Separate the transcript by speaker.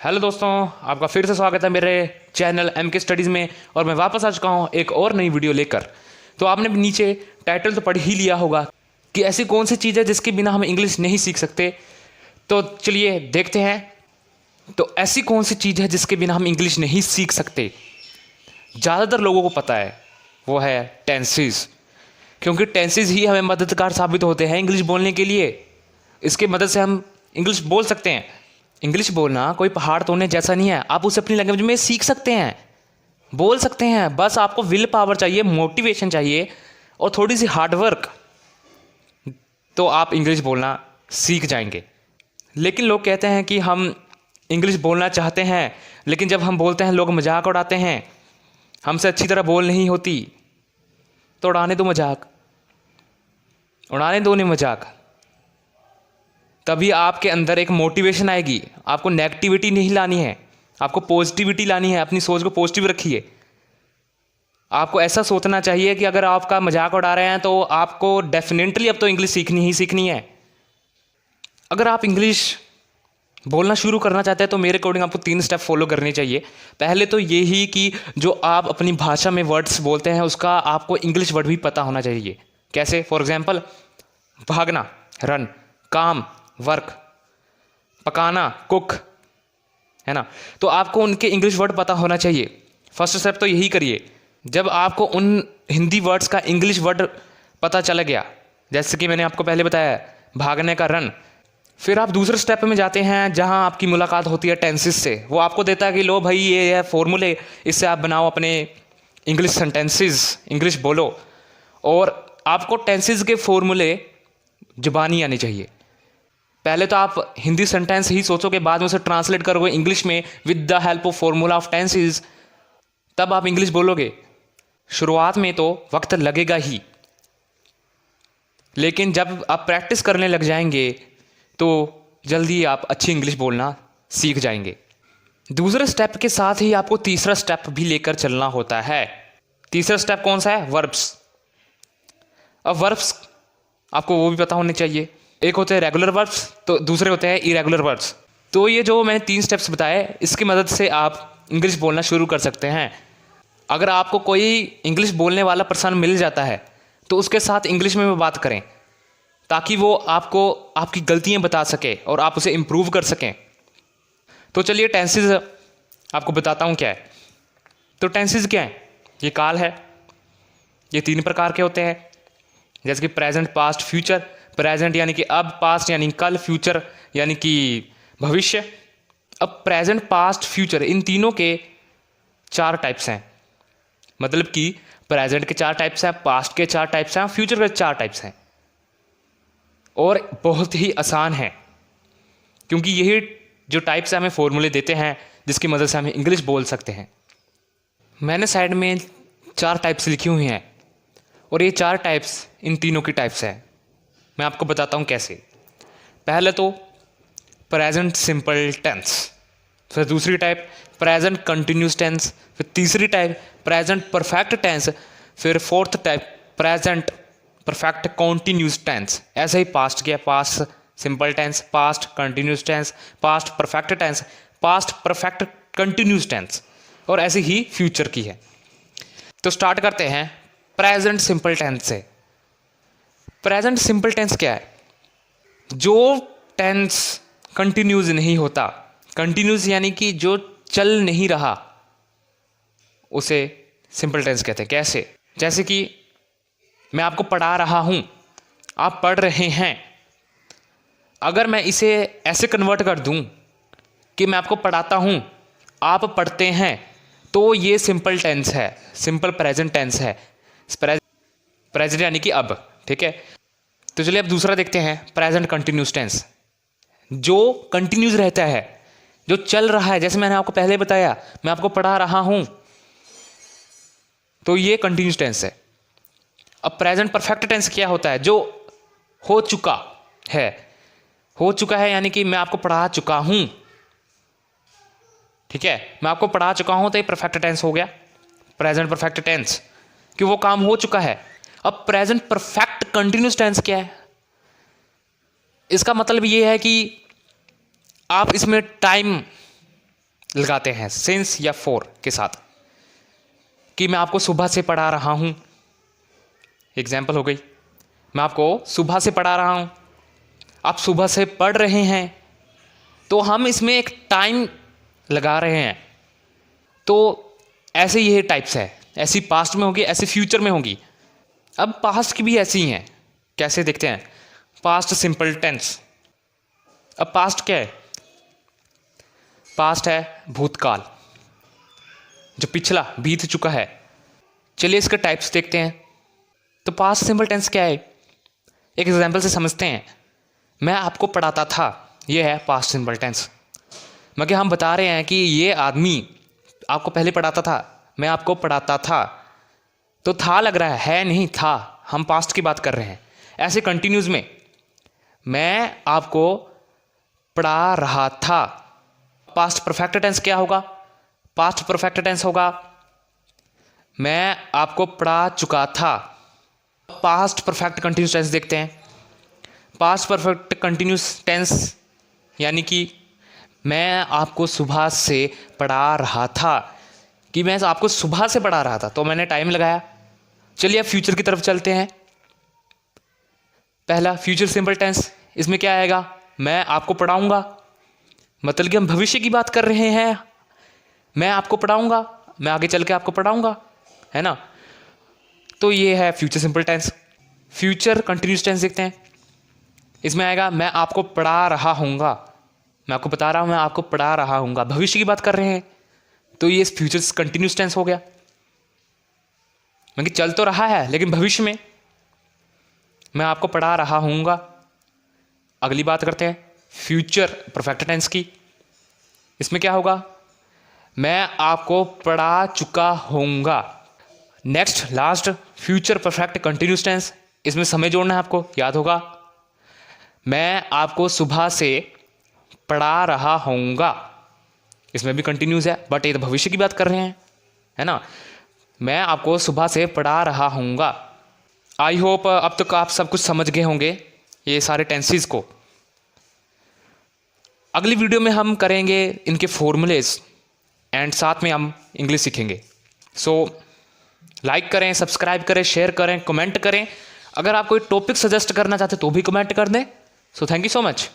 Speaker 1: Hello दोस्तों, आपका फिर से स्वागत है मेरे चैनल एम के स्टडीज़ में। और मैं वापस आ चुका हूँ एक और नई वीडियो लेकर। तो आपने नीचे टाइटल तो पढ़ ही लिया होगा कि ऐसी कौन सी चीज़ है जिसके बिना हम इंग्लिश नहीं सीख सकते। तो चलिए देखते हैं। तो ऐसी कौन सी चीज़ है जिसके बिना हम इंग्लिश नहीं सीख सकते। ज़्यादातर लोगों को पता है, वो है टेंसेस। क्योंकि टेंसेस ही हमें मददगार साबित होते हैं इंग्लिश बोलने के लिए। इसकी मदद से हम इंग्लिश बोल सकते हैं। इंग्लिश बोलना कोई पहाड़ तोड़ने जैसा नहीं है, आप उसे अपनी लैंग्वेज में सीख सकते हैं, बोल सकते हैं। बस आपको विल पावर चाहिए, मोटिवेशन चाहिए और थोड़ी सी हार्डवर्क, तो आप इंग्लिश बोलना सीख जाएंगे। लेकिन लोग कहते हैं कि हम इंग्लिश बोलना चाहते हैं, लेकिन जब हम बोलते हैं लोग मजाक उड़ाते हैं, हमसे अच्छी तरह बोल नहीं होती। तो उड़ाने दो मजाक, उड़ाने दो नहीं मजाक, तभी आपके अंदर एक मोटिवेशन आएगी। आपको नेगेटिविटी नहीं लानी है, आपको पॉजिटिविटी लानी है। अपनी सोच को पॉजिटिव रखिए। आपको ऐसा सोचना चाहिए कि अगर आपका मजाक उड़ा रहे हैं तो आपको डेफिनेटली अब तो इंग्लिश सीखनी ही सीखनी है। अगर आप इंग्लिश बोलना शुरू करना चाहते हैं तो मेरे अकॉर्डिंग आपको 3 स्टेप फॉलो करने चाहिए। पहले तो ये ही कि जो आप अपनी भाषा में वर्ड्स बोलते हैं उसका आपको इंग्लिश वर्ड भी पता होना चाहिए। कैसे? फॉर एग्जाम्पल, भागना, रन, काम, वर्क, पकाना, कुक, है ना। तो आपको उनके इंग्लिश वर्ड पता होना चाहिए। फर्स्ट स्टेप तो यही करिए। जब आपको उन हिंदी वर्ड्स का इंग्लिश वर्ड पता चला गया, जैसे कि मैंने आपको पहले बताया भागने का रन, फिर आप दूसरे स्टेप में जाते हैं जहां आपकी मुलाकात होती है टेंसेस से। वो आपको देता है कि लो भाई ये है फॉर्मूले, इससे आप बनाओ अपने इंग्लिश सेंटेंसेस, इंग्लिश बोलो। और आपको टेंसेस के फॉर्मूले जुबानी आनी चाहिए। पहले तो आप हिंदी सेंटेंस ही सोचोगे, बाद में उसे ट्रांसलेट करोगे इंग्लिश में with the help of formula of tenses, तब आप इंग्लिश बोलोगे। शुरुआत में तो वक्त लगेगा ही, लेकिन जब आप प्रैक्टिस करने लग जाएंगे तो जल्दी आप अच्छी इंग्लिश बोलना सीख जाएंगे। दूसरे स्टेप के साथ ही आपको तीसरा स्टेप भी लेकर चलना होता है। तीसरा स्टेप कौन सा है? वर्ब्स। अब वर्ब्स आपको वो भी पता होने चाहिए। एक होते हैं रेगुलर वर्ब्स, तो दूसरे होते हैं इरेगुलर वर्ब्स। तो ये जो मैंने 3 स्टेप्स बताए, इसकी मदद से आप इंग्लिश बोलना शुरू कर सकते हैं। अगर आपको कोई इंग्लिश बोलने वाला पर्सन मिल जाता है तो उसके साथ इंग्लिश में बात करें, ताकि वो आपको आपकी गलतियां बता सके और आप उसे इम्प्रूव कर सकें। तो चलिए टेंसेस आपको बताता हूँ क्या है। तो टेंसेस क्या है? ये काल है। ये 3 प्रकार के होते हैं, जैसे कि प्रेजेंट, पास्ट, फ्यूचर। प्रेजेंट यानी कि अब, पास्ट यानी कल, फ्यूचर यानी कि भविष्य। अब प्रेजेंट, पास्ट, फ्यूचर, इन तीनों के 4 टाइप्स हैं। मतलब कि प्रेजेंट के 4 टाइप्स हैं, पास्ट के 4 टाइप्स हैं, फ्यूचर के 4 टाइप्स हैं। और बहुत ही आसान है, क्योंकि यही जो टाइप्स हैं हमें फॉर्मूले देते हैं जिसकी मदद से हम इंग्लिश बोल सकते हैं। मैंने साइड में 4 टाइप्स लिखी हुई हैं और ये 4 टाइप्स इन तीनों की टाइप्स हैं। मैं आपको बताता हूँ कैसे। पहले तो प्रेजेंट सिंपल टेंस, फिर दूसरी टाइप प्रेजेंट कंटिन्यूस टेंस, फिर तीसरी टाइप प्रेजेंट परफेक्ट टेंस, फिर fourth type present perfect continuous tense. ऐसे ही पास्ट किया, past simple tense, past continuous tense, past perfect tense, past perfect continuous tense, और ऐसे ही फ्यूचर की है। तो स्टार्ट करते हैं प्रेजेंट सिंपल टेंस से। प्रेजेंट सिंपल टेंस क्या है? जो टेंस कंटिन्यूस नहीं होता, कंटिन्यूस यानी कि जो चल नहीं रहा, उसे सिंपल टेंस कहते हैं। कैसे? जैसे कि मैं आपको पढ़ा रहा हूं, आप पढ़ रहे हैं। अगर मैं इसे ऐसे कन्वर्ट कर दूं कि मैं आपको पढ़ाता हूं, आप पढ़ते हैं, तो ये सिंपल टेंस है, सिंपल प्रेजेंट टेंस है। प्रेजेंट यानी कि अब। ठीक है, तो चलिए अब दूसरा देखते हैं, प्रेजेंट कंटिन्यूस टेंस। जो कंटिन्यूस रहता है, जो चल रहा है। जैसे मैंने आपको पहले बताया, मैं आपको पढ़ा रहा हूं, तो ये कंटिन्यूस टेंस है। अब प्रेजेंट परफेक्ट टेंस क्या होता है? जो हो चुका है। हो चुका है यानी कि मैं आपको पढ़ा चुका हूं। ठीक है, मैं आपको पढ़ा चुका हूं, तो ये परफेक्ट टेंस हो गया, प्रेजेंट परफेक्ट टेंस, कि वो काम हो चुका है। अब प्रेजेंट परफेक्ट कंटिन्यूस टेंस क्या है? इसका मतलब ये है कि आप इसमें टाइम लगाते हैं सिंस या फॉर के साथ, कि मैं आपको सुबह से पढ़ा रहा हूँ। एग्जाम्पल हो गई, मैं आपको सुबह से पढ़ा रहा हूँ, आप सुबह से पढ़ रहे हैं, तो हम इसमें एक टाइम लगा रहे हैं। तो ऐसे ये टाइप्स है, ऐसी पास्ट में होगी, ऐसे फ्यूचर में होगी। अब पास्ट की भी ऐसी ही हैं, कैसे देखते हैं। Past simple tense. अब पास्ट क्या है? पास्ट है भूतकाल, जो पिछला बीत चुका है। चलिए इसके टाइप्स देखते हैं। तो पास्ट सिंपल टेंस क्या है, एक एग्जांपल से समझते हैं। मैं आपको पढ़ाता था, ये है पास्ट सिंपल टेंस। मगर हम बता रहे हैं कि ये आदमी आपको पहले पढ़ाता था, मैं आपको पढ़ाता था, तो था लग रहा है नहीं था, हम पास्ट की बात कर रहे हैं। ऐसे कंटिन्यूज में मैं आपको पढ़ा रहा था, पास्ट परफेक्ट टेंस क्या होगा? पास्ट परफेक्ट टेंस होगा मैं आपको पढ़ा चुका था। पास्ट परफेक्ट कंटिन्यूस टेंस देखते हैं। पास्ट परफेक्ट कंटिन्यूस टेंस यानी कि मैं आपको सुबह से पढ़ा रहा था, कि मैं आपको सुबह से पढ़ा रहा था, तो मैंने टाइम लगाया। चलिए अब फ्यूचर की तरफ चलते हैं। पहला फ्यूचर सिंपल टेंस, इसमें क्या आएगा? मैं आपको पढ़ाऊंगा, मतलब कि हम भविष्य की बात कर रहे हैं। मैं आपको पढ़ाऊंगा, मैं आगे चल के आपको पढ़ाऊंगा, है ना। तो ये है future simple tense. Future continuous tense देखते हैं। इसमें आएगा मैं आपको पढ़ा रहा हूँगा, मैं आपको बता रहा हूँ मैं आपको पढ़ा रहा हूँगा, भविष्य की बात कर रहे हैं, तो ये फ्यूचर कंटिन्यूस टेंस हो गया। मतलब चल तो रहा है लेकिन भविष्य में मैं आपको पढ़ा रहा हूँगा। अगली बात करते हैं फ्यूचर परफेक्ट टेंस की। इसमें क्या होगा? मैं आपको पढ़ा चुका होऊंगा। Next last future perfect continuous tense, इसमें समय जोड़ना है आपको, याद होगा। मैं आपको सुबह से पढ़ा रहा होऊंगा, इसमें भी कंटिन्यूस है, बट ये तो भविष्य की बात कर रहे हैं, है ना। मैं आपको सुबह से पढ़ा रहा होऊंगा। आई होप अब तक आप सब कुछ समझ गए होंगे ये सारे टेंसेस को। अगली वीडियो में हम करेंगे इनके फॉर्मूलेज एंड साथ में हम इंग्लिश सीखेंगे। सो लाइक करें, सब्सक्राइब करें, शेयर करें, कमेंट करें। अगर आप कोई टॉपिक सजेस्ट करना चाहते तो भी कमेंट कर दें। So thank you so much.